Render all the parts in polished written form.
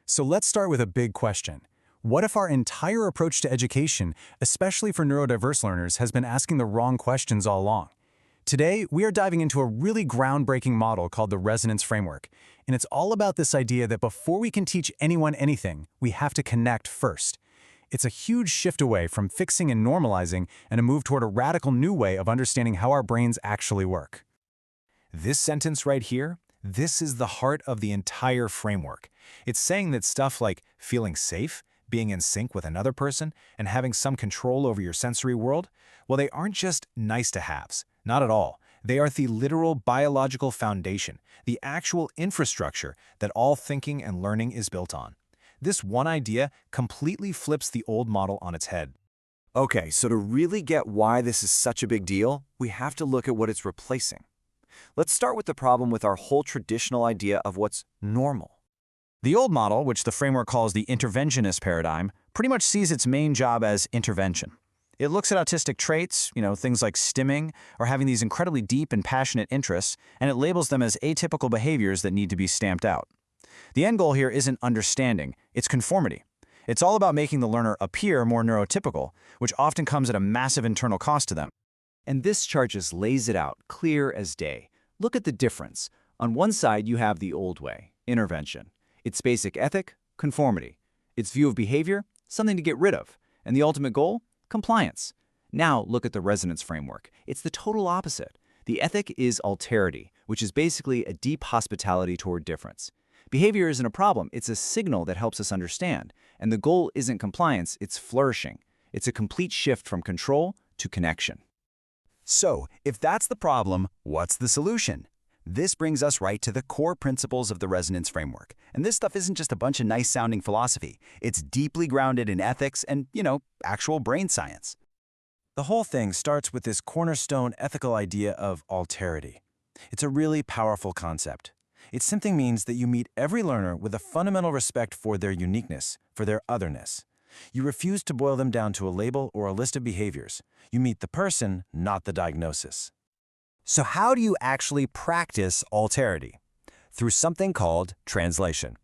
So let's start with a big question. What if our entire approach to education, especially for neurodiverse learners, has been asking the wrong questions all along? Today, we are diving into a really groundbreaking model called the resonance framework. And it's all about this idea that before we can teach anyone anything, we have to connect first. It's a huge shift away from fixing and normalizing and a move toward a radical new way of understanding how our brains actually work. This sentence right here, this is the heart of the entire framework. It's saying that stuff like feeling safe, being in sync with another person, and having some control over your sensory world, well, they aren't just nice-to-haves. Not at all. They are the literal biological foundation, the actual infrastructure that all thinking and learning is built on. This one idea completely flips the old model on its head. Okay, so to really get why this is such a big deal, we have to look at what it's replacing. Let's start with the problem with our whole traditional idea of what's normal. The old model, which the framework calls the interventionist paradigm, pretty much sees its main job as intervention. It looks at autistic traits, things like stimming, or having these incredibly deep and passionate interests, and it labels them as atypical behaviors that need to be stamped out. The end goal here isn't understanding, it's conformity. It's all about making the learner appear more neurotypical, which often comes at a massive internal cost to them. And this chart just lays it out, clear as day. Look at the difference. On one side, you have the old way, intervention. Its basic ethic, conformity. Its view of behavior, something to get rid of. And the ultimate goal, compliance. Now look at the resonance framework. It's the total opposite. The ethic is alterity, which is basically a deep hospitality toward difference. Behavior isn't a problem, it's a signal that helps us understand. And the goal isn't compliance, it's flourishing. It's a complete shift from control to connection. So, if that's the problem, what's the solution? This brings us right to the core principles of the resonance framework. And this stuff isn't just a bunch of nice-sounding philosophy. It's deeply grounded in ethics and, actual brain science. The whole thing starts with this cornerstone ethical idea of alterity. It's a really powerful concept. It simply means that you meet every learner with a fundamental respect for their uniqueness, for their otherness. You refuse to boil them down to a label or a list of behaviors. You meet the person, not the diagnosis. So how do you actually practice alterity? Through something called translation.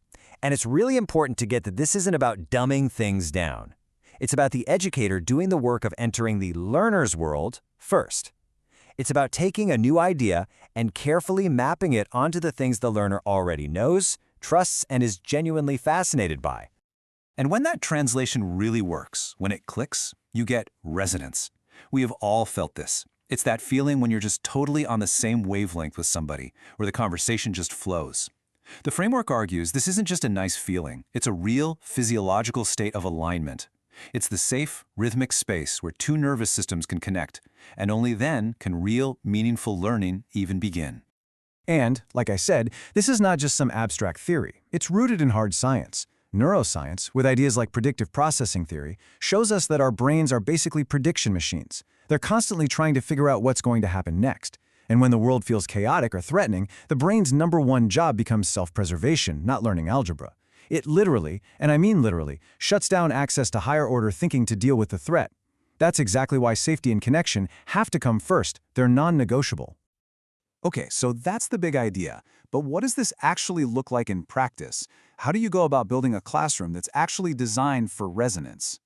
And it's really important to get that this isn't about dumbing things down. It's about the educator doing the work of entering the learner's world first. It's about taking a new idea and carefully mapping it onto the things the learner already knows, trusts, and is genuinely fascinated by. And when that translation really works, when it clicks, you get resonance. We have all felt this. It's that feeling when you're just totally on the same wavelength with somebody, where the conversation just flows. The framework argues this isn't just a nice feeling, it's a real physiological state of alignment. It's the safe, rhythmic space where two nervous systems can connect, and only then can real, meaningful learning even begin. And, like I said, this is not just some abstract theory. It's rooted in hard science. Neuroscience, with ideas like predictive processing theory, shows us that our brains are basically prediction machines. They're constantly trying to figure out what's going to happen next. And when the world feels chaotic or threatening, the brain's #1 job becomes self-preservation, not learning algebra. It literally, and I mean literally, shuts down access to higher-order thinking to deal with the threat. That's exactly why safety and connection have to come first. They're non-negotiable. Okay, so that's the big idea. But what does this actually look like in practice? How do you go about building a classroom that's actually designed for resonance?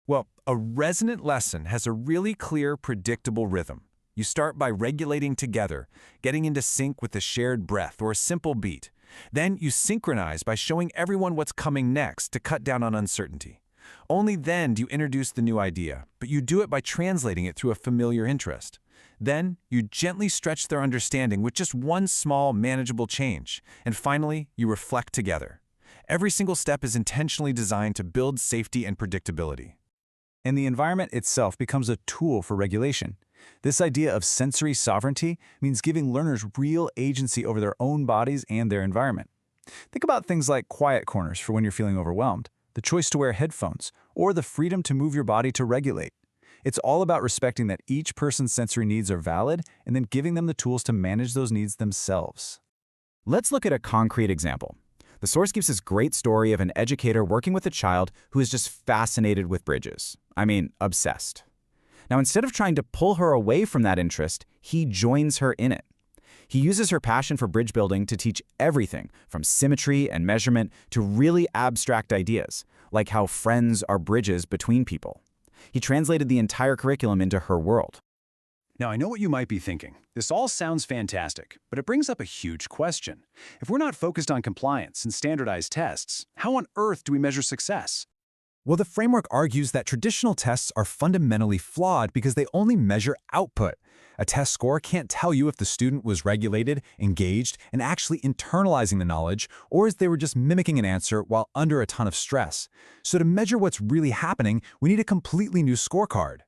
Well, a resonant lesson has a really clear, predictable rhythm. You start by regulating together, getting into sync with a shared breath or a simple beat. Then you synchronize by showing everyone what's coming next to cut down on uncertainty. Only then do you introduce the new idea, but you do it by translating it through a familiar interest. Then you gently stretch their understanding with just one small, manageable change. And finally, you reflect together. Every single step is intentionally designed to build safety and predictability. And the environment itself becomes a tool for regulation. This idea of sensory sovereignty means giving learners real agency over their own bodies and their environment. Think about things like quiet corners for when you're feeling overwhelmed, the choice to wear headphones, or the freedom to move your body to regulate. It's all about respecting that each person's sensory needs are valid and then giving them the tools to manage those needs themselves. Let's look at a concrete example. The source gives this great story of an educator working with a child who is just fascinated with bridges. I mean, obsessed. Now, instead of trying to pull her away from that interest, he joins her in it. He uses her passion for bridge building to teach everything from symmetry and measurement to really abstract ideas, like how friends are bridges between people. He translated the entire curriculum into her world. Now, I know what you might be thinking. This all sounds fantastic, but it brings up a huge question. If we're not focused on compliance and standardized tests, how on earth do we measure success? Well, the framework argues that traditional tests are fundamentally flawed because they only measure output. A test score can't tell you if the student was regulated, engaged, and actually internalizing the knowledge, or if they were just mimicking an answer while under a ton of stress. So to measure what's really happening, we need a completely new scorecard.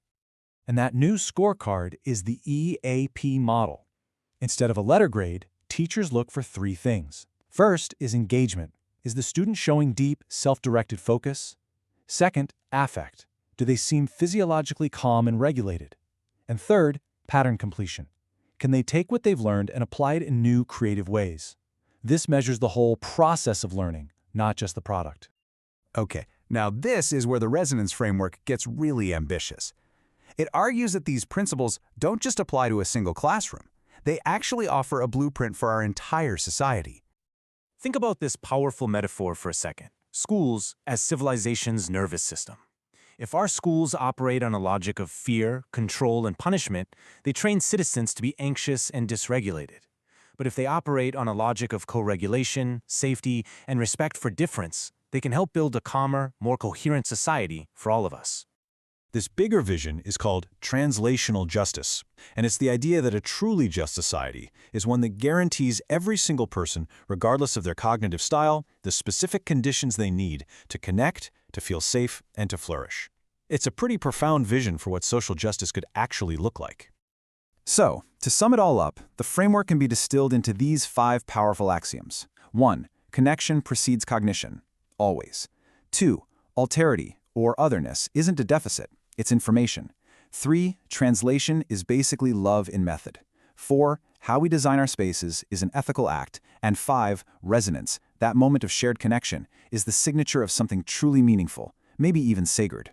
And that new scorecard is the EAP model. Instead of a letter grade, teachers look for 3 things. First is engagement. Is the student showing deep, self-directed focus? Second, affect. Do they seem physiologically calm and regulated? And third, pattern completion. Can they take what they've learned and apply it in new, creative ways? This measures the whole process of learning, not just the product. Okay, now this is where the resonance framework gets really ambitious. It argues that these principles don't just apply to a single classroom. They actually offer a blueprint for our entire society. Think about this powerful metaphor for a second. Schools as civilization's nervous system. If our schools operate on a logic of fear, control, and punishment, they train citizens to be anxious and dysregulated. But if they operate on a logic of co-regulation, safety, and respect for difference, they can help build a calmer, more coherent society for all of us. This bigger vision is called translational justice, and it's the idea that a truly just society is one that guarantees every single person, regardless of their cognitive style, the specific conditions they need to connect, to feel safe, and to flourish. It's a pretty profound vision for what social justice could actually look like. So, to sum it all up, the framework can be distilled into these 5 powerful axioms. 1. Connection precedes cognition, always. 2. Alterity, or otherness, isn't a deficit. It's information. 3. Translation is basically love in method. 4. How we design our spaces is an ethical act. And 5. Resonance, that moment of shared connection, is the signature of something truly meaningful, maybe even sacred.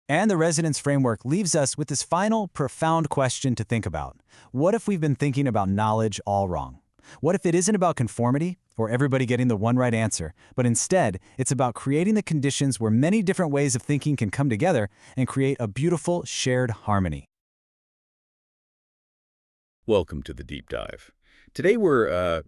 And the resonance framework leaves us with this final, profound question to think about. What if we've been thinking about knowledge all wrong? What if it isn't about conformity, or everybody getting the one right answer, but instead, it's about creating the conditions where many different ways of thinking can come together and create a beautiful, shared harmony? Welcome to the Deep Dive. Today we're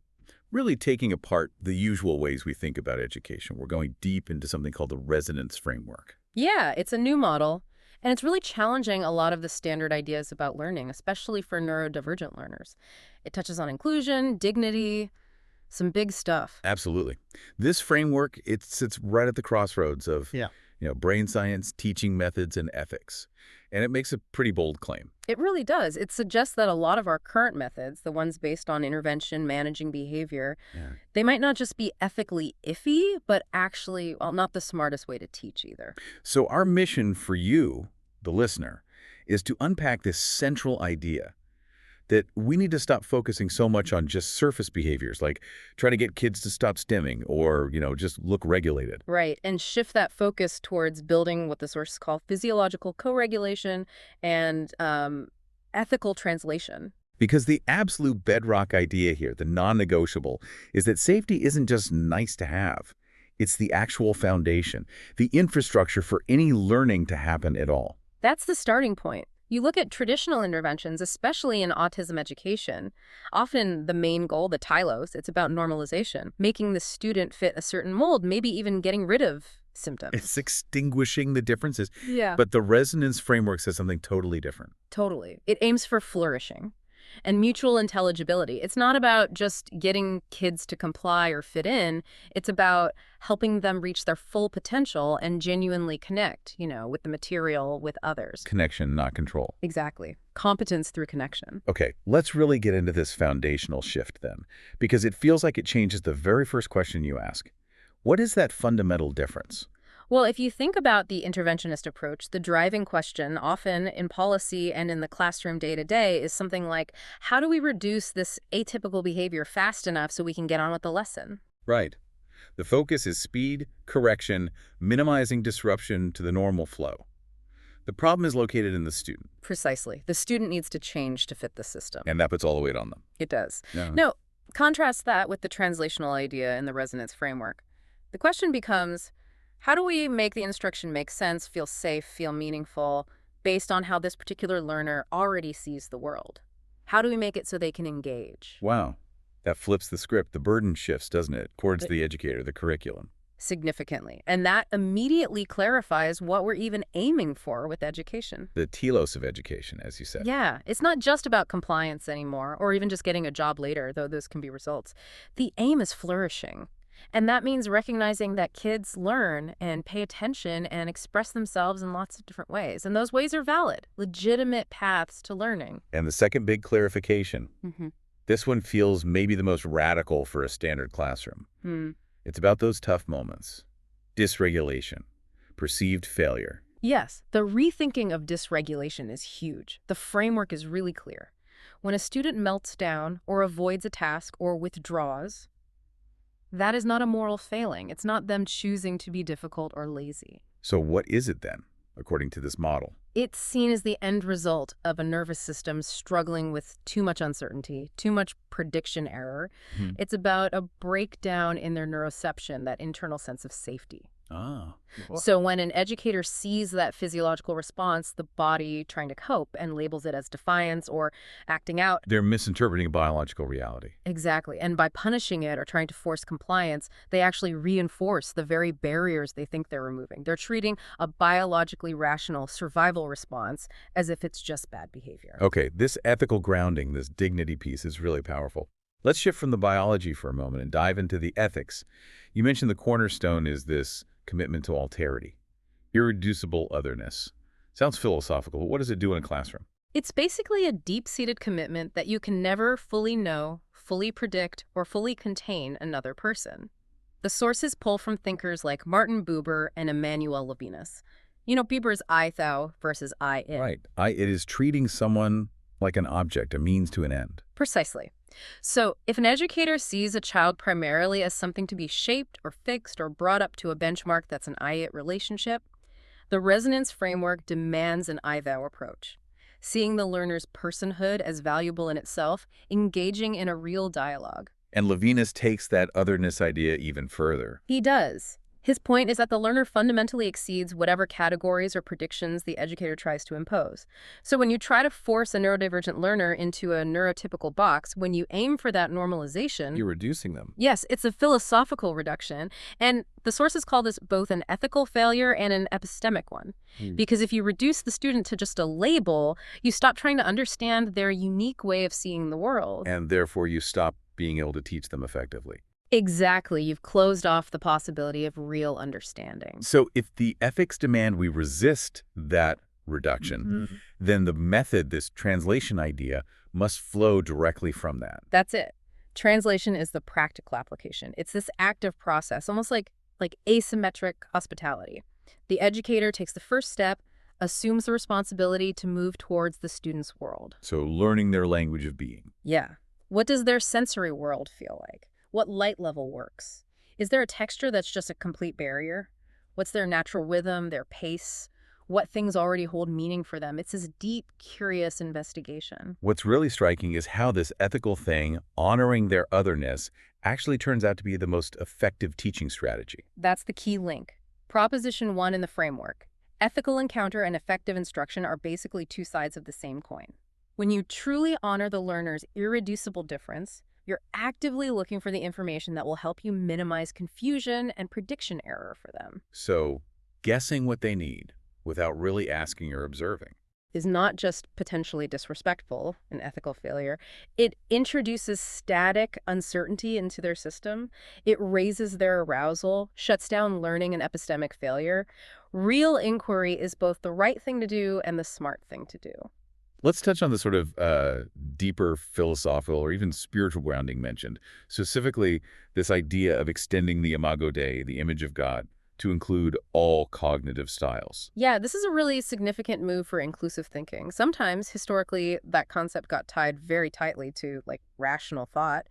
really taking apart the usual ways we think about education. We're going deep into something called the resonance framework. Yeah, it's a new model, and it's really challenging a lot of the standard ideas about learning, especially for neurodivergent learners. It touches on inclusion, dignity, some big stuff. Absolutely. This framework, it sits right at the crossroads of brain science, teaching methods, and ethics. And it makes a pretty bold claim. It really does. It suggests that a lot of our current methods, the ones based on intervention, managing behavior, they might not just be ethically iffy, but actually, well, not the smartest way to teach either. So our mission for you, the listener, is to unpack this central idea that we need to stop focusing so much on just surface behaviors, like trying to get kids to stop stimming or, just look regulated. Right, and shift that focus towards building what the sources call physiological co-regulation and ethical translation. Because the absolute bedrock idea here, the non-negotiable, is that safety isn't just nice to have. It's the actual foundation, the infrastructure for any learning to happen at all. That's the starting point. You look at traditional interventions, especially in autism education, often the main goal, the telos, it's about normalization, making the student fit a certain mold, maybe even getting rid of symptoms. It's extinguishing the differences. Yeah. But the resonance framework says something totally different. Totally. It aims for flourishing and mutual intelligibility. It's not about just getting kids to comply or fit in. It's about helping them reach their full potential and genuinely connect, with the material, with others. Connection, not control. Exactly. Competence through connection. Okay, let's really get into this foundational shift then, because it feels like it changes the very first question you ask. What is that fundamental difference? Well, if you think about the interventionist approach, the driving question, often in policy and in the classroom day-to-day, is something like, how do we reduce this atypical behavior fast enough so we can get on with the lesson? Right. The focus is speed, correction, minimizing disruption to the normal flow. The problem is located in the student, Precisely. The student needs to change to fit the system. and that puts all the weight on them. It does. Yeah. Now, contrast that with the translational idea in the resonance framework. The question becomes, how do we make the instruction make sense, feel safe, feel meaningful, based on how this particular learner already sees the world? How do we make it so they can engage? Wow. That flips the script. The burden shifts, doesn't it, towards the educator, the curriculum. Significantly. And that immediately clarifies what we're even aiming for with education. The telos of education, as you said. Yeah, it's not just about compliance anymore, or even just getting a job later, though those can be results. The aim is flourishing. And that means recognizing that kids learn and pay attention and express themselves in lots of different ways. And those ways are valid, legitimate paths to learning. And the second big clarification, Mm-hmm. this one feels maybe the most radical for a standard classroom. It's about those tough moments. Dysregulation, perceived failure. Yes, the rethinking of dysregulation is huge. The framework is really clear. When a student melts down or avoids a task or withdraws, that is not a moral failing. It's not them choosing to be difficult or lazy. So what is it then, according to this model? It's seen as the end result of a nervous system struggling with too much uncertainty, too much prediction error. It's about a breakdown in their neuroception, that internal sense of safety. Ah. So when an educator sees that physiological response, the body trying to cope, and labels it as defiance or acting out. They're misinterpreting biological reality. Exactly. And by punishing it or trying to force compliance, they actually reinforce the very barriers they think they're removing. They're treating a biologically rational survival response as if it's just bad behavior. Okay, this ethical grounding, this dignity piece is really powerful. Let's shift from the biology for a moment and dive into the ethics. You mentioned the cornerstone is this commitment to alterity, irreducible otherness. Sounds philosophical, but what does it do in a classroom? It's basically a deep-seated commitment that you can never fully know, fully predict, or fully contain another person. The sources pull from thinkers like Martin Buber and Emmanuel Levinas. You know, Buber's I-thou versus I-it. Right. It is treating someone like an object, a means to an end. Precisely. So if an educator sees a child primarily as something to be shaped or fixed or brought up to a benchmark that's an I-it relationship, the resonance framework demands an I-thou approach, seeing the learner's personhood as valuable in itself, engaging in a real dialogue. And Levinas takes that otherness idea even further. He does. His point is that the learner fundamentally exceeds whatever categories or predictions the educator tries to impose. So when you try to force a neurodivergent learner into a neurotypical box, when you aim for that normalization, You're reducing them. yes, it's a philosophical reduction. And the sources call this both an ethical failure and an epistemic one. Because if you reduce the student to just a label, you stop trying to understand their unique way of seeing the world. And therefore you stop being able to teach them effectively. Exactly. You've closed off the possibility of real understanding. So if the ethics demand we resist that reduction, then the method, this translation idea, must flow directly from that. That's it. Translation is the practical application. It's this active process, almost like asymmetric hospitality. The educator takes the first step, assumes the responsibility to move towards the student's world. So learning their language of being. Yeah. What does their sensory world feel like? What light level works? Is there a texture that's just a complete barrier? What's their natural rhythm, their pace? What things already hold meaning for them? It's this deep, curious investigation. What's really striking is how this ethical thing, honoring their otherness, actually turns out to be the most effective teaching strategy. That's the key link. Proposition 1 in the framework. Ethical encounter and effective instruction are basically two sides of the same coin. When you truly honor the learner's irreducible difference, you're actively looking for the information that will help you minimize confusion and prediction error for them. So guessing what they need without really asking or observing. Is not just potentially disrespectful, an ethical failure. It introduces static uncertainty into their system. It raises their arousal, shuts down learning and epistemic failure. Real inquiry is both the right thing to do and the smart thing to do. Let's touch on the sort of deeper philosophical or even spiritual grounding mentioned, specifically this idea of extending the imago Dei, the image of God, to include all cognitive styles. Yeah, this is a really significant move for inclusive thinking. Sometimes, historically, that concept got tied very tightly to, rational thought.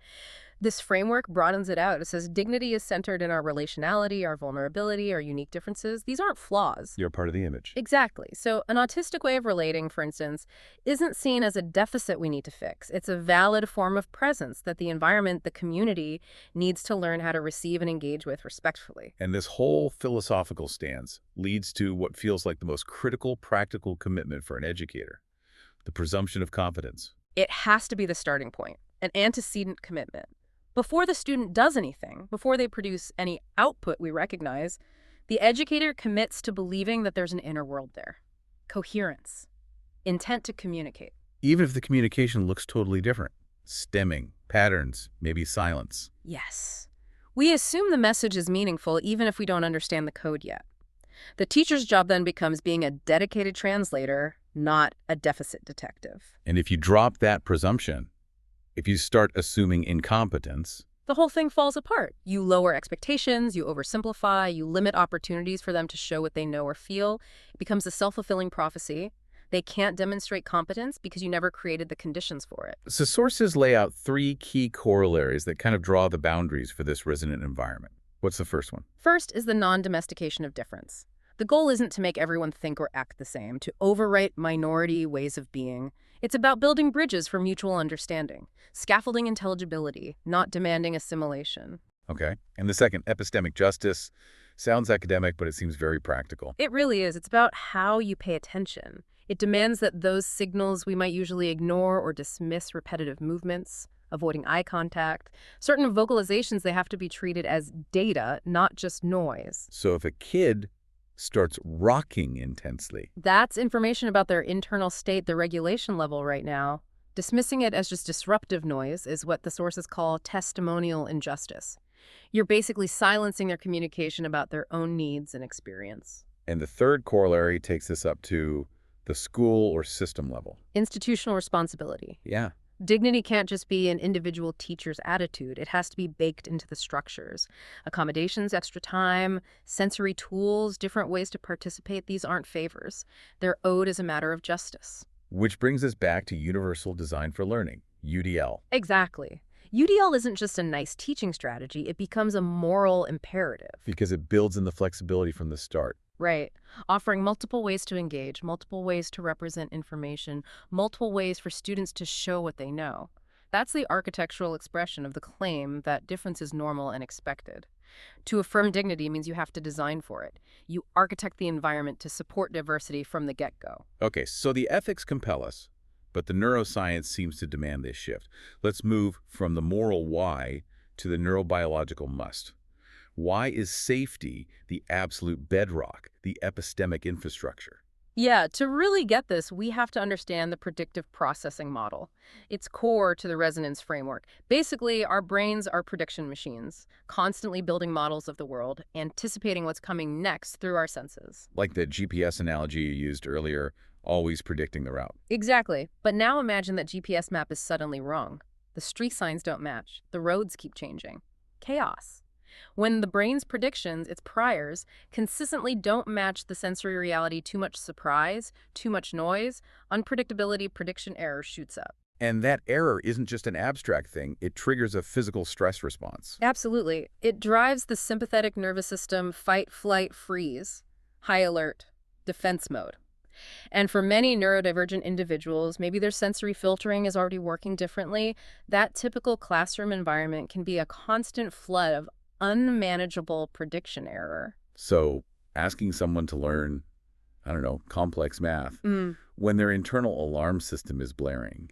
This framework broadens it out. It says dignity is centered in our relationality, our vulnerability, our unique differences. These aren't flaws. You're part of the image. Exactly. So an autistic way of relating, for instance, isn't seen as a deficit we need to fix. It's a valid form of presence that the environment, the community, needs to learn how to receive and engage with respectfully. And this whole philosophical stance leads to what feels like the most critical practical commitment for an educator, the presumption of competence. It has to be the starting point, an antecedent commitment. Before the student does anything, before they produce any output we recognize, the educator commits to believing that there's an inner world there. Coherence. Intent to communicate. Even if the communication looks totally different. Stemming, patterns, maybe silence. Yes. We assume the message is meaningful even if we don't understand the code yet. The teacher's job then becomes being a dedicated translator, not a deficit detective. And if you drop that presumption, if you start assuming incompetence, The whole thing falls apart. You lower expectations, you oversimplify, you limit opportunities for them to show what they know or feel. It becomes a self-fulfilling prophecy. They can't demonstrate competence because you never created the conditions for it. so sources lay out 3 key corollaries that kind of draw the boundaries for this resonant environment. What's the first one? First is the non-domestication of difference. The goal isn't to make everyone think or act the same, to overwrite minority ways of being. It's about building bridges for mutual understanding, scaffolding intelligibility, not demanding assimilation. Okay. And the second, epistemic justice. Sounds academic, but it seems very practical. It really is. It's about how you pay attention. It demands that those signals we might usually ignore or dismiss, repetitive movements, avoiding eye contact, certain vocalizations, they have to be treated as data, not just noise. So if a kid starts rocking intensely, That's information about their internal state, the regulation level right now. Dismissing it as just disruptive noise is what the sources call testimonial injustice. You're basically silencing their communication about their own needs and experience. and the third corollary takes this up to the school or system level. Institutional responsibility. Yeah. Dignity can't just be an individual teacher's attitude. It has to be baked into the structures. Accommodations, extra time, sensory tools, different ways to participate, these aren't favors. They're owed as a matter of justice. Which brings us back to Universal Design for Learning, UDL. Exactly. UDL isn't just a nice teaching strategy, it becomes a moral imperative. Because it builds in the flexibility from the start. Right. Offering multiple ways to engage, multiple ways to represent information, multiple ways for students to show what they know. That's the architectural expression of the claim that difference is normal and expected. To affirm dignity means you have to design for it. You architect the environment to support diversity from the get-go. Okay, so the ethics compel us, but the neuroscience seems to demand this shift. Let's move from the moral why to the neurobiological must. Why is safety the absolute bedrock, the epistemic infrastructure? Yeah, to really get this, we have to understand the predictive processing model. It's core to the resonance framework. Basically, our brains are prediction machines, constantly building models of the world, anticipating what's coming next through our senses. Like the GPS analogy you used earlier, always predicting the route. Exactly. But now imagine that GPS map is suddenly wrong. The street signs don't match. The roads keep changing. Chaos. When the brain's predictions, its priors, consistently don't match the sensory reality, too much surprise, too much noise, unpredictability, prediction error shoots up. And that error isn't just an abstract thing, it triggers a physical stress response. Absolutely. It drives the sympathetic nervous system fight, flight, freeze, high alert, defense mode. And for many neurodivergent individuals, maybe their sensory filtering is already working differently. That typical classroom environment can be a constant flood of unmanageable prediction error. So asking someone to learn, I don't know, complex math, when their internal alarm system is blaring,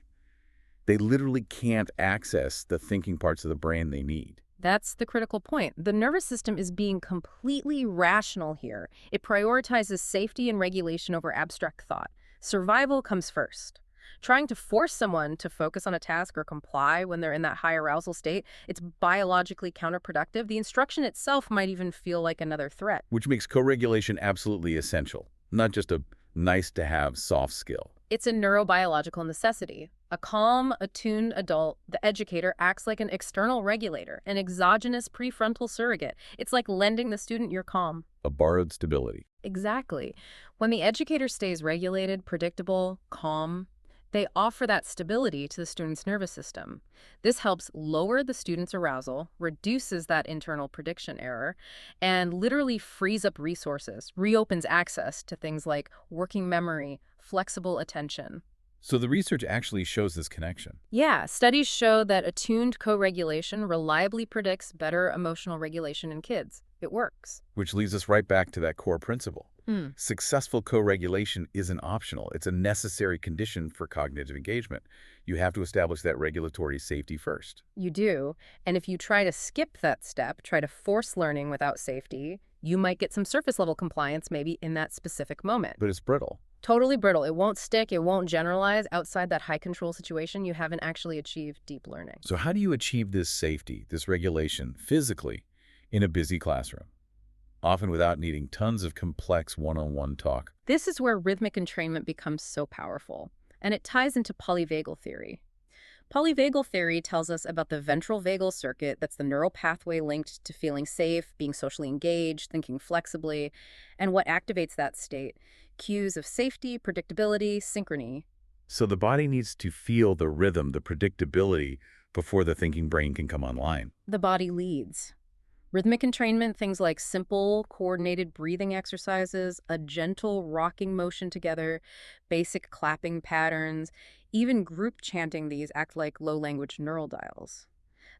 they literally can't access the thinking parts of the brain they need. That's the critical point. The nervous system is being completely rational here. It prioritizes safety and regulation over abstract thought. Survival comes first. Trying to force someone to focus on a task or comply when they're in that high arousal state, it's biologically counterproductive. The instruction itself might even feel like another threat. Which makes co-regulation absolutely essential, not just a nice-to-have soft skill. It's a neurobiological necessity. A calm, attuned adult, the educator, acts like an external regulator, an exogenous prefrontal surrogate. It's like lending the student your calm. A borrowed stability. Exactly. When the educator stays regulated, predictable, calm, They offer that stability to the student's nervous system. This helps lower the student's arousal, reduces that internal prediction error, and literally frees up resources, reopens access to things like working memory, flexible attention. So the research actually shows this connection. Yeah, studies show that attuned co-regulation reliably predicts better emotional regulation in kids. It works. Which leads us right back to that core principle. Hmm. Successful co-regulation isn't optional. It's a necessary condition for cognitive engagement. You have to establish that regulatory safety first. You do. And if you try to skip that step, try to force learning without safety, you might get some surface level compliance maybe in that specific moment. But it's brittle. Totally brittle. It won't stick. It won't generalize. Outside that high control situation, you haven't actually achieved deep learning. So how do you achieve this safety, this regulation, physically in a busy classroom? Often without needing tons of complex one-on-one talk. This is where rhythmic entrainment becomes so powerful, and it ties into polyvagal theory. Polyvagal theory tells us about the ventral vagal circuit, that's the neural pathway linked to feeling safe, being socially engaged, thinking flexibly, and what activates that state. Cues of safety, predictability, synchrony. So the body needs to feel the rhythm, the predictability, before the thinking brain can come online. The body leads. Rhythmic entrainment, things like simple, coordinated breathing exercises, a gentle rocking motion together, basic clapping patterns, even group chanting these act like low-language neural dials.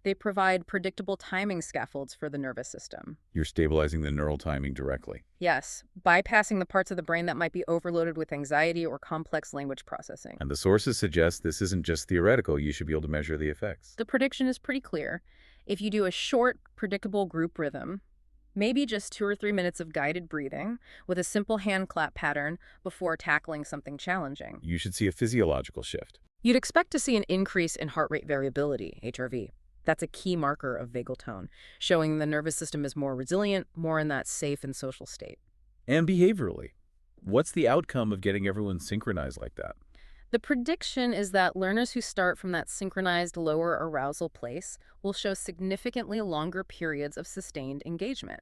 They provide predictable timing scaffolds for the nervous system. You're stabilizing the neural timing directly. Yes, bypassing the parts of the brain that might be overloaded with anxiety or complex language processing. And the sources suggest this isn't just theoretical. You should be able to measure the effects. The prediction is pretty clear. If you do a short, predictable group rhythm, maybe just 2 or 3 minutes of guided breathing with a simple hand clap pattern before tackling something challenging, You should see a physiological shift. you'd expect to see an increase in heart rate variability, HRV. That's a key marker of vagal tone, showing the nervous system is more resilient, more in that safe and social state. And behaviorally, what's the outcome of getting everyone synchronized like that? The prediction is that learners who start from that synchronized lower arousal place will show significantly longer periods of sustained engagement.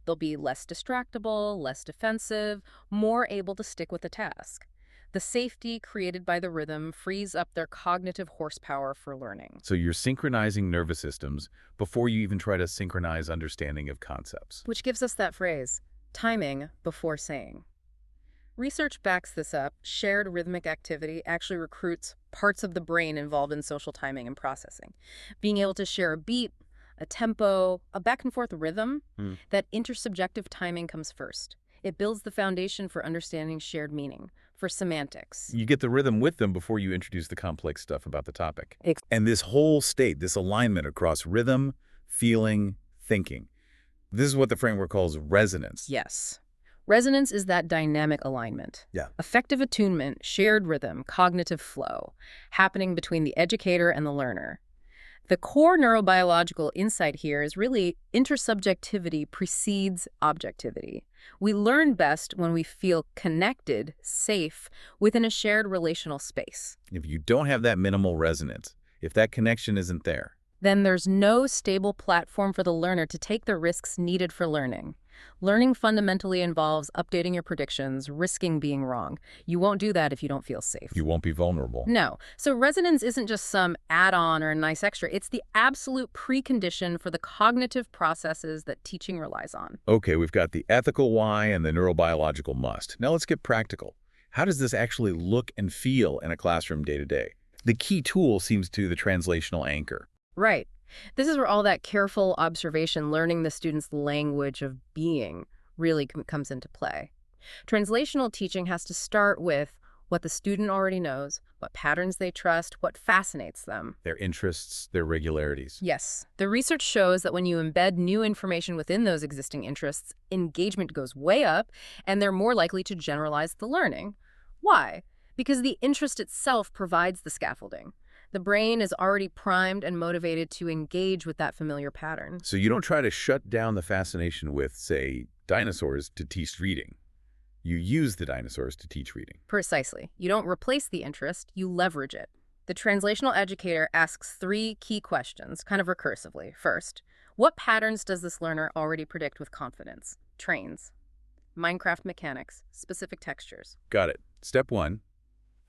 They'll be less distractible, less defensive, more able to stick with the task. The safety created by the rhythm frees up their cognitive horsepower for learning. So you're synchronizing nervous systems before you even try to synchronize understanding of concepts. Which gives us that phrase, timing before saying. Research backs this up. Shared rhythmic activity actually recruits parts of the brain involved in social timing and processing. Being able to share a beat, a tempo, a back and forth rhythm, that intersubjective timing comes first. It builds the foundation for understanding shared meaning, for semantics. You get the rhythm with them before you introduce the complex stuff about the topic. And this whole state, this alignment across rhythm, feeling, thinking. This is what the framework calls resonance. Yes. Resonance is that dynamic alignment. Yeah. Effective attunement, shared rhythm, cognitive flow, happening between the educator and the learner. The core neurobiological insight here is really intersubjectivity precedes objectivity. We learn best when we feel connected, safe, within a shared relational space. If you don't have that minimal resonance, if that connection isn't there, Then there's no stable platform for the learner to take the risks needed for learning. Learning fundamentally involves updating your predictions, risking being wrong. You won't do that if you don't feel safe. you won't be vulnerable. No. So resonance isn't just some add-on or a nice extra. It's the absolute precondition for the cognitive processes that teaching relies on. Okay, we've got the ethical why and the neurobiological must. Now let's get practical. How does this actually look and feel in a classroom day to day? The key tool seems to the translational anchor. Right. This is where all that careful observation, learning the student's language of being, really comes into play. Translational teaching has to start with what the student already knows, what patterns they trust, what fascinates them. Their interests, their regularities. Yes. The research shows that when you embed new information within those existing interests, engagement goes way up, and they're more likely to generalize the learning. Why? Because the interest itself provides the scaffolding. The brain is already primed and motivated to engage with that familiar pattern. So you don't try to shut down the fascination with, say, dinosaurs to teach reading. You use the dinosaurs to teach reading. Precisely. You don't replace the interest, you leverage it. The translational educator asks 3 key questions, kind of recursively. First, what patterns does this learner already predict with confidence? Trains, Minecraft mechanics, specific textures. Got it. Step 1,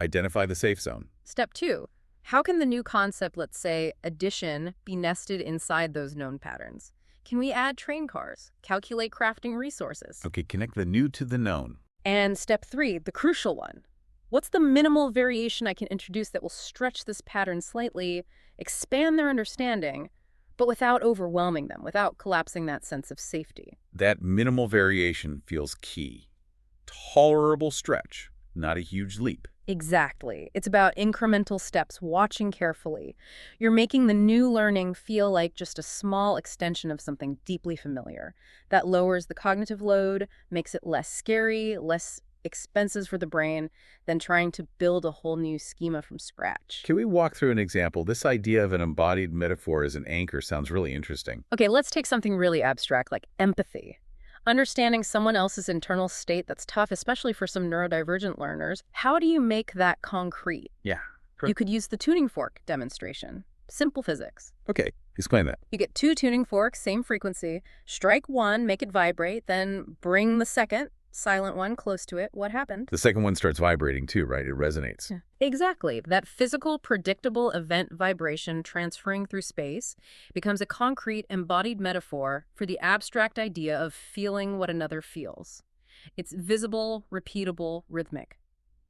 Identify the safe zone. Step 2. How can the new concept, let's say, addition, be nested inside those known patterns? Can we add train cars? Calculate crafting resources? Okay, connect the new to the known. And step 3, the crucial one. What's the minimal variation I can introduce that will stretch this pattern slightly, expand their understanding, but without overwhelming them, without collapsing that sense of safety? That minimal variation feels key. Tolerable stretch, not a huge leap. Exactly. It's about incremental steps, watching carefully. You're making the new learning feel like just a small extension of something deeply familiar. That lowers the cognitive load, makes it less scary, less expenses for the brain than trying to build a whole new schema from scratch. Can we walk through an example? This idea of an embodied metaphor as an anchor sounds really interesting. Okay, let's take something really abstract like empathy. Understanding someone else's internal state, that's tough, especially for some neurodivergent learners. How do you make that concrete? Yeah. You could use the tuning fork demonstration. Simple physics. Okay, explain that. You get 2 tuning forks, same frequency. Strike one, make it vibrate, then bring the second, silent one, close to it. What happened? The second one starts vibrating too, right? It resonates. Yeah. Exactly. That physical, predictable event vibration transferring through space becomes a concrete, embodied metaphor for the abstract idea of feeling what another feels. It's visible, repeatable, rhythmic.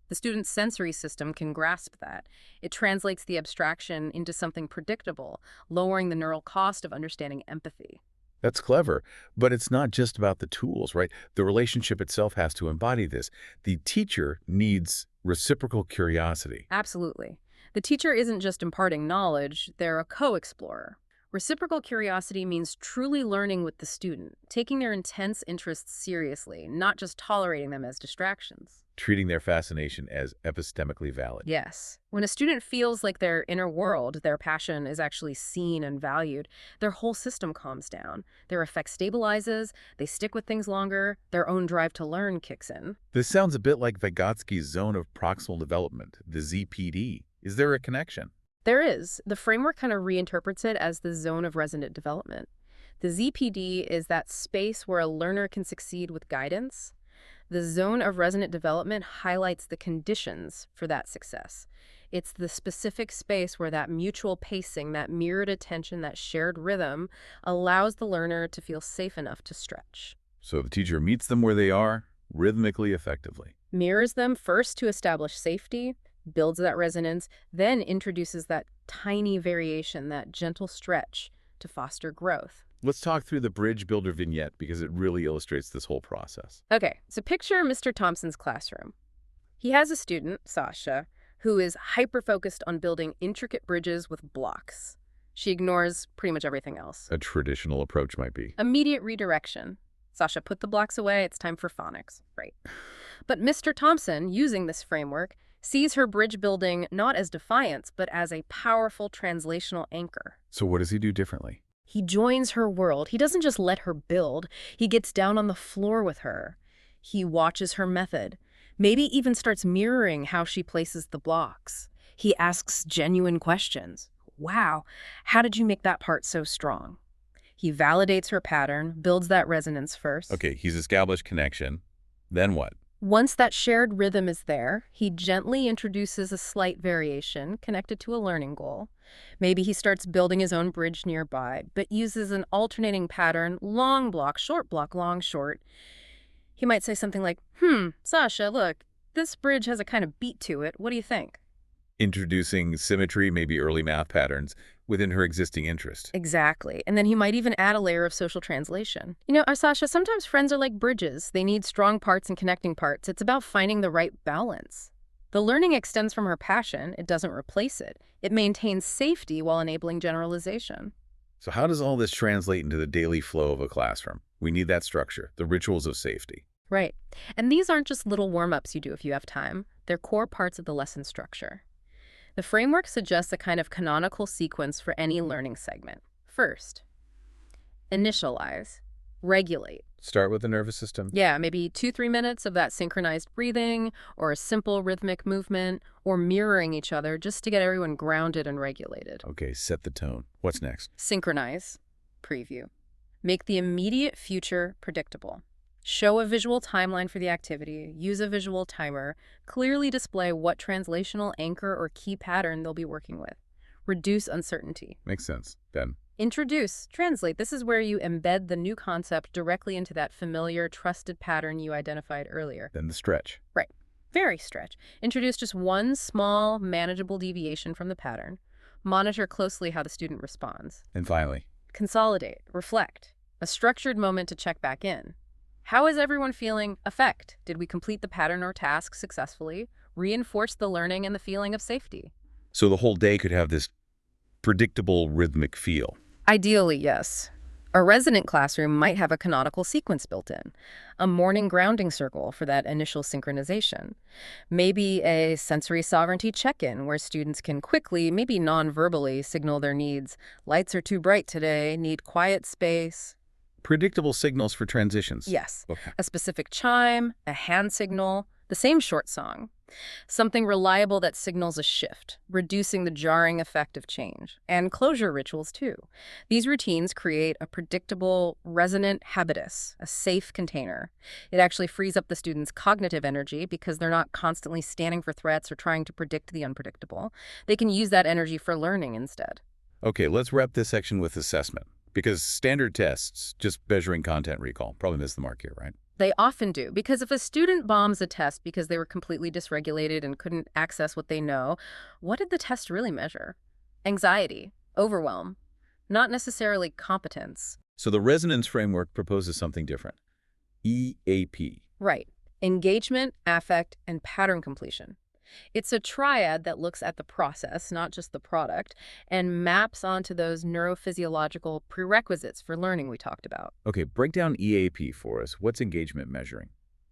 The student's sensory system can grasp that. It translates the abstraction into something predictable, lowering the neural cost of understanding empathy. That's clever, but it's not just about the tools, right? The relationship itself has to embody this. The teacher needs reciprocal curiosity. Absolutely. The teacher isn't just imparting knowledge, they're a co-explorer. Reciprocal curiosity means truly learning with the student, taking their intense interests seriously, not just tolerating them as distractions. Treating their fascination as epistemically valid. Yes. When a student feels like their inner world, their passion is actually seen and valued, their whole system calms down. Their affect stabilizes, they stick with things longer, their own drive to learn kicks in. This sounds a bit like Vygotsky's zone of proximal development, the ZPD. Is there a connection? There is. The framework kind of reinterprets it as the zone of resonant development. The ZPD is that space where a learner can succeed with guidance. The zone of resonant development highlights the conditions for that success. It's the specific space where that mutual pacing, that mirrored attention, that shared rhythm allows the learner to feel safe enough to stretch. So the teacher meets them where they are, rhythmically effectively. Mirrors them first to establish safety, builds that resonance, then introduces that tiny variation, that gentle stretch to foster growth. Let's talk through the bridge builder vignette because it really illustrates this whole process. Okay, so picture Mr. Thompson's classroom. He has a student, Sasha, who is hyper-focused on building intricate bridges with blocks. She ignores pretty much everything else. A traditional approach might be. Immediate redirection. Sasha, put the blocks away, it's time for phonics. Right. But Mr. Thompson, using this framework, sees her bridge building not as defiance, but as a powerful translational anchor. So what does he do differently? He joins her world. He doesn't just let her build. He gets down on the floor with her. He watches her method. Maybe even starts mirroring how she places the blocks. He asks genuine questions. Wow, how did you make that part so strong? He validates her pattern, builds that resonance first. Okay, he's established connection. Then what? Once that shared rhythm is there, he gently introduces a slight variation connected to a learning goal. Maybe he starts building his own bridge nearby, but uses an alternating pattern, long block, long, short. He might say something like, Sasha, look, this bridge has a kind of beat to it. What do you think? Introducing symmetry, maybe early math patterns, within her existing interest. Exactly. And then he might even add a layer of social translation. You know, Sasha, sometimes friends are like bridges. They need strong parts and connecting parts. It's about finding the right balance. The learning extends from her passion. It doesn't replace it. It maintains safety while enabling generalization. So how does all this translate into the daily flow of a classroom? We need that structure, the rituals of safety. Right. And these aren't just little warm-ups you do if you have time. They're core parts of the lesson structure. The framework suggests a kind of canonical sequence for any learning segment. First, initialize, regulate. Start with the nervous system. Yeah, maybe 2-3 minutes of that synchronized breathing, or a simple rhythmic movement, or mirroring each other just to get everyone grounded and regulated. Okay, set the tone. What's next? Synchronize, preview. Make the immediate future predictable. Show a visual timeline for the activity, use a visual timer, clearly display what translational anchor or key pattern they'll be working with. Reduce uncertainty. Makes sense. Then, Introduce, translate. This is where you embed the new concept directly into that familiar, trusted pattern you identified earlier. then the stretch. Right. Very stretch. Introduce just one small, manageable deviation from the pattern. Monitor closely how the student responds. And finally, Consolidate, reflect. A structured moment to check back in. How is everyone feeling? Effect. Did we complete the pattern or task successfully? Reinforce the learning and the feeling of safety. so the whole day could have this predictable rhythmic feel. Ideally, yes. A resident classroom might have a canonical sequence built in, a morning grounding circle for that initial synchronization, maybe a sensory sovereignty check-in where students can quickly, maybe non-verbally, signal their needs. Lights are too bright today, need quiet space. Predictable signals for transitions. Yes, Okay. a specific chime, a hand signal, the same short song. Something reliable that signals a shift, reducing the jarring effect of change. And closure rituals, too. These routines create a predictable, resonant habitus, a safe container. It actually frees up the students' cognitive energy because they're not constantly scanning for threats or trying to predict the unpredictable. They can use that energy for learning instead. Okay, let's wrap this section with assessment. Because standard tests, just measuring content recall, probably miss the mark here, right? They often do, because if a student bombs a test because they were completely dysregulated and couldn't access what they know, what did the test really measure? Anxiety, overwhelm, not necessarily competence. So the resonance framework proposes something different. EAP. Right. Engagement, affect, and pattern completion. It's a triad that looks at the process, not just the product, and maps onto those neurophysiological prerequisites for learning we talked about. Okay, break down EAP for us. What's engagement measuring?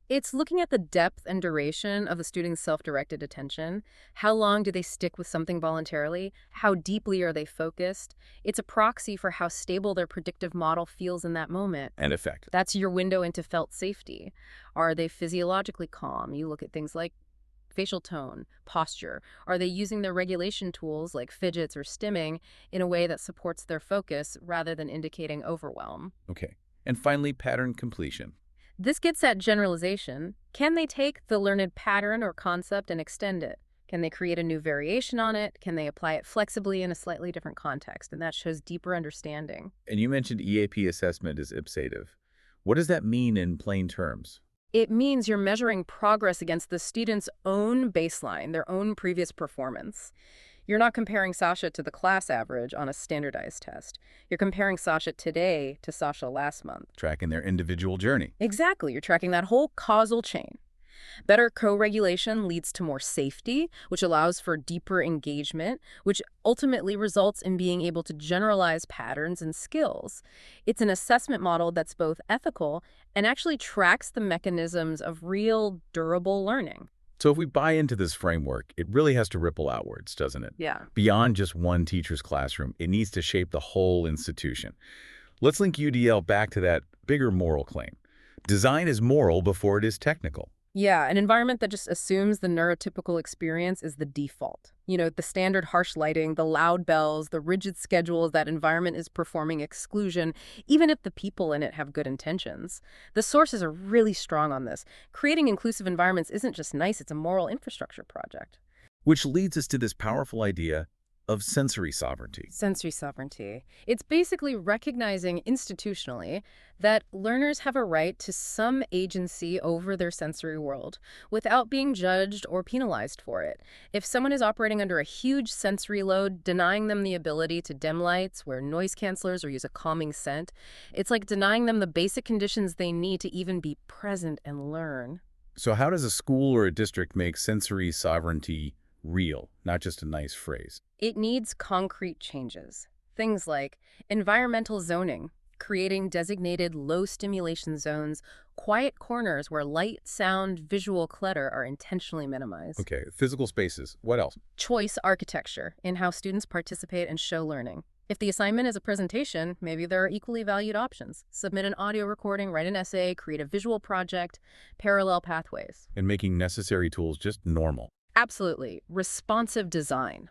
It's looking at the depth and duration of the student's self-directed attention. How long do they stick with something voluntarily? How deeply are they focused? It's a proxy for how stable their predictive model feels in that moment. And effect. That's your window into felt safety. Are they physiologically calm? You look at things like facial tone, posture. Are they using their regulation tools like fidgets or stimming in a way that supports their focus rather than indicating overwhelm? Okay. And finally, pattern completion. This gets at generalization. Can they take the learned pattern or concept and extend it? Can they create a new variation on it? Can they apply it flexibly in a slightly different context? And that shows deeper understanding. And you mentioned EAP assessment is ipsative. What does that mean in plain terms? It means you're measuring progress against the student's own baseline, their own previous performance. You're not comparing Sasha to the class average on a standardized test. You're comparing Sasha today to Sasha last month. Tracking their individual journey. Exactly. You're tracking that whole causal chain. Better co-regulation leads to more safety, which allows for deeper engagement, which ultimately results in being able to generalize patterns and skills. It's an assessment model that's both ethical and actually tracks the mechanisms of real, durable learning. So if we buy into this framework, it really has to ripple outwards, doesn't it? Yeah. Beyond just one teacher's classroom, it needs to shape the whole institution. Let's link UDL back to that bigger moral claim. Design is moral before it is technical. Yeah, an environment that just assumes the neurotypical experience is the default. You know, the standard harsh lighting, the loud bells, the rigid schedules, that environment is performing exclusion, even if the people in it have good intentions. The sources are really strong on this. Creating inclusive environments isn't just nice, it's a moral infrastructure project. Which leads us to this powerful idea of sensory sovereignty. Sensory sovereignty. It's basically recognizing institutionally that learners have a right to some agency over their sensory world without being judged or penalized for it. If someone is operating under a huge sensory load, denying them the ability to dim lights, wear noise cancelers, or use a calming scent, it's like denying them the basic conditions they need to even be present and learn. So how does a school or a district make sensory sovereignty real, not just a nice phrase? It needs concrete changes. Things like environmental zoning, creating designated low-stimulation zones, quiet corners where light, sound, visual clutter are intentionally minimized. Okay, physical spaces. What else? Choice architecture in how students participate and show learning. If the assignment is a presentation, maybe there are equally valued options. Submit an audio recording, write an essay, create a visual project, parallel pathways. And making necessary tools just normal. Absolutely. Responsive design.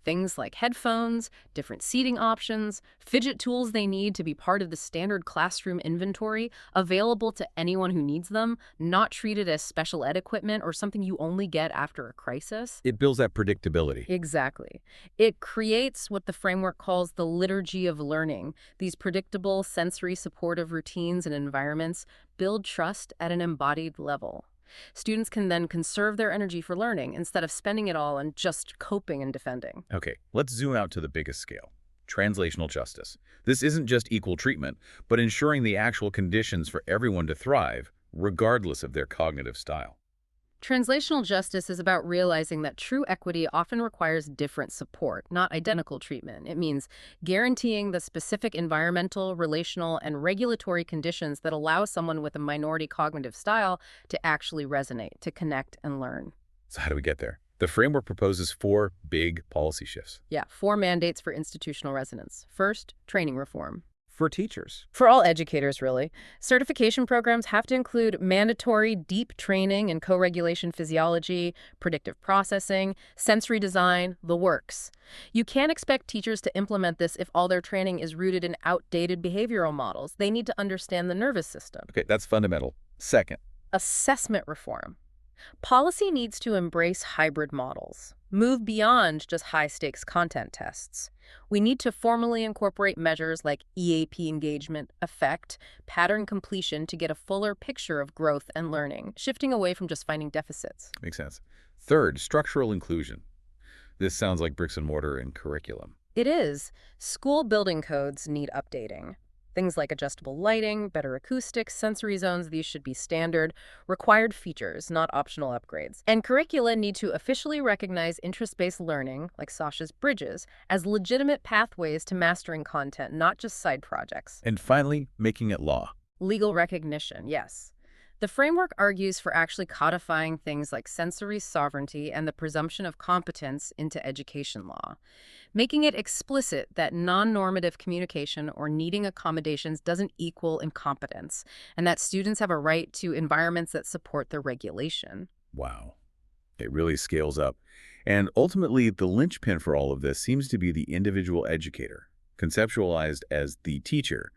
Things like headphones, different seating options, fidget tools they need to be part of the standard classroom inventory, available to anyone who needs them, not treated as special ed equipment or something you only get after a crisis. It builds that predictability. Exactly. It creates what the framework calls the liturgy of learning. These predictable, sensory supportive routines and environments build trust at an embodied level. Students can then conserve their energy for learning instead of spending it all on just coping and defending. Okay, let's zoom out to the biggest scale. Translational justice. This isn't just equal treatment, but ensuring the actual conditions for everyone to thrive, regardless of their cognitive style. Translational justice is about realizing that true equity often requires different support, not identical treatment. It means guaranteeing the specific environmental, relational, and regulatory conditions that allow someone with a minority cognitive style to actually resonate, to connect and learn. So how do we get there? The framework proposes 4 big policy shifts. Yeah, 4 mandates for institutional resonance. First, training reform. For teachers. For all educators, really. Certification programs have to include mandatory deep training in co-regulation physiology, predictive processing, sensory design, the works. You can't expect teachers to implement this if all their training is rooted in outdated behavioral models. They need to understand the nervous system. Okay, that's fundamental. Second, Assessment reform. Policy needs to embrace hybrid models, move beyond just high-stakes content tests. We need to formally incorporate measures like EAP engagement, effect, pattern completion to get a fuller picture of growth and learning, shifting away from just finding deficits. makes sense. Third, structural inclusion. This sounds like bricks and mortar in curriculum. It is. School building codes need updating. Things like adjustable lighting, better acoustics, sensory zones, these should be standard, required features, not optional upgrades. And curricula need to officially recognize interest-based learning, like Sasha's Bridges, as legitimate pathways to mastering content, not just side projects. And finally, making it law. Legal recognition, yes. The framework argues for actually codifying things like sensory sovereignty and the presumption of competence into education law, making it explicit that non-normative communication or needing accommodations doesn't equal incompetence, and that students have a right to environments that support their regulation. Wow. It really scales up. And ultimately, the linchpin for all of this seems to be the individual educator, conceptualized as the teacher,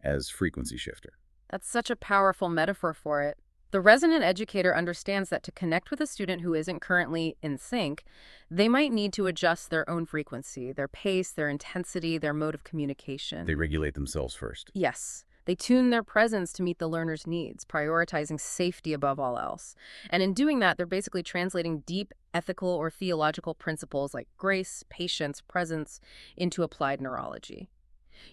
as frequency shifter. That's such a powerful metaphor for it. The resonant educator understands that to connect with a student who isn't currently in sync, they might need to adjust their own frequency, their pace, their intensity, their mode of communication. They regulate themselves first. Yes. They tune their presence to meet the learner's needs, prioritizing safety above all else. And in doing that, they're basically translating deep ethical or theological principles like grace, patience, presence into applied neurology.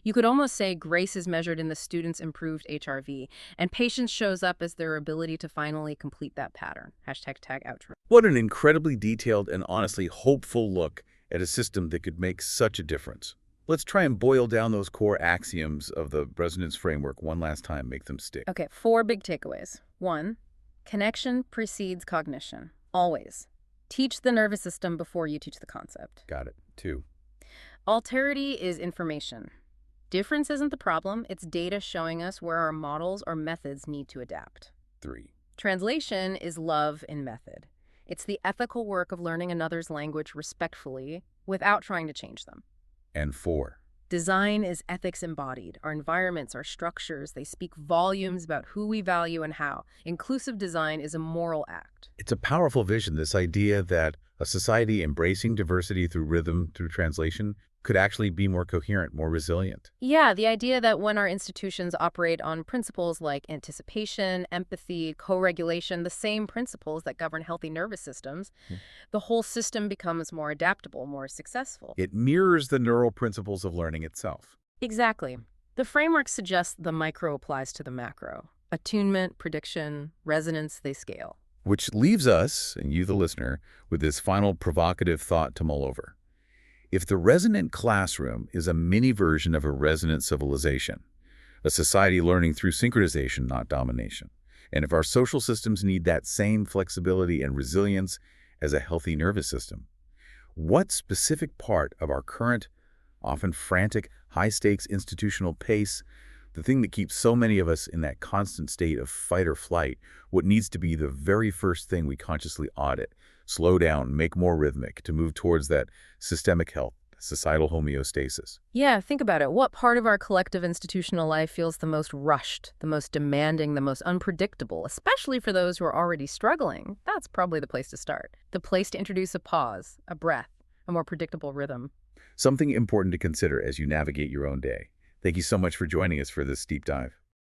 You could almost say grace is measured in the student's improved HRV, and patience shows up as their ability to finally complete that pattern. #tag outro. What an incredibly detailed and honestly hopeful look at a system that could make such a difference. Let's try and boil down those core axioms of the resonance framework one last time, make them stick. Okay, 4 big takeaways. 1, connection precedes cognition. Always. Teach the nervous system before you teach the concept. Got it. 2, Alterity is information. Difference isn't the problem, it's data showing us where our models or methods need to adapt. 3, Translation is love in method. It's the ethical work of learning another's language respectfully without trying to change them. and 4. Design is ethics embodied. Our environments, our structures, they speak volumes about who we value and how. Inclusive design is a moral act. It's a powerful vision, this idea that a society embracing diversity through rhythm, through translation, could actually be more coherent, more resilient. Yeah, the idea that when our institutions operate on principles like anticipation, empathy, co-regulation, the same principles that govern healthy nervous systems, the whole system becomes more adaptable, more successful. It mirrors the neural principles of learning itself. Exactly. The framework suggests the micro applies to the macro. Attunement, prediction, resonance, they scale. Which leaves us, and you the listener, with this final provocative thought to mull over. If the resonant classroom is a mini version of a resonant civilization, a society learning through synchronization, not domination, and if our social systems need that same flexibility and resilience as a healthy nervous system, what specific part of our current, often frantic, high-stakes institutional pace, the thing that keeps so many of us in that constant state of fight or flight, what needs to be the very first thing we consciously audit, slow down, make more rhythmic, to move towards that systemic health, societal homeostasis. Yeah, think about it. What part of our collective institutional life feels the most rushed, the most demanding, the most unpredictable, especially for those who are already struggling? That's probably the place to start. The place to introduce a pause, a breath, a more predictable rhythm. Something important to consider as you navigate your own day. Thank you so much for joining us for this deep dive.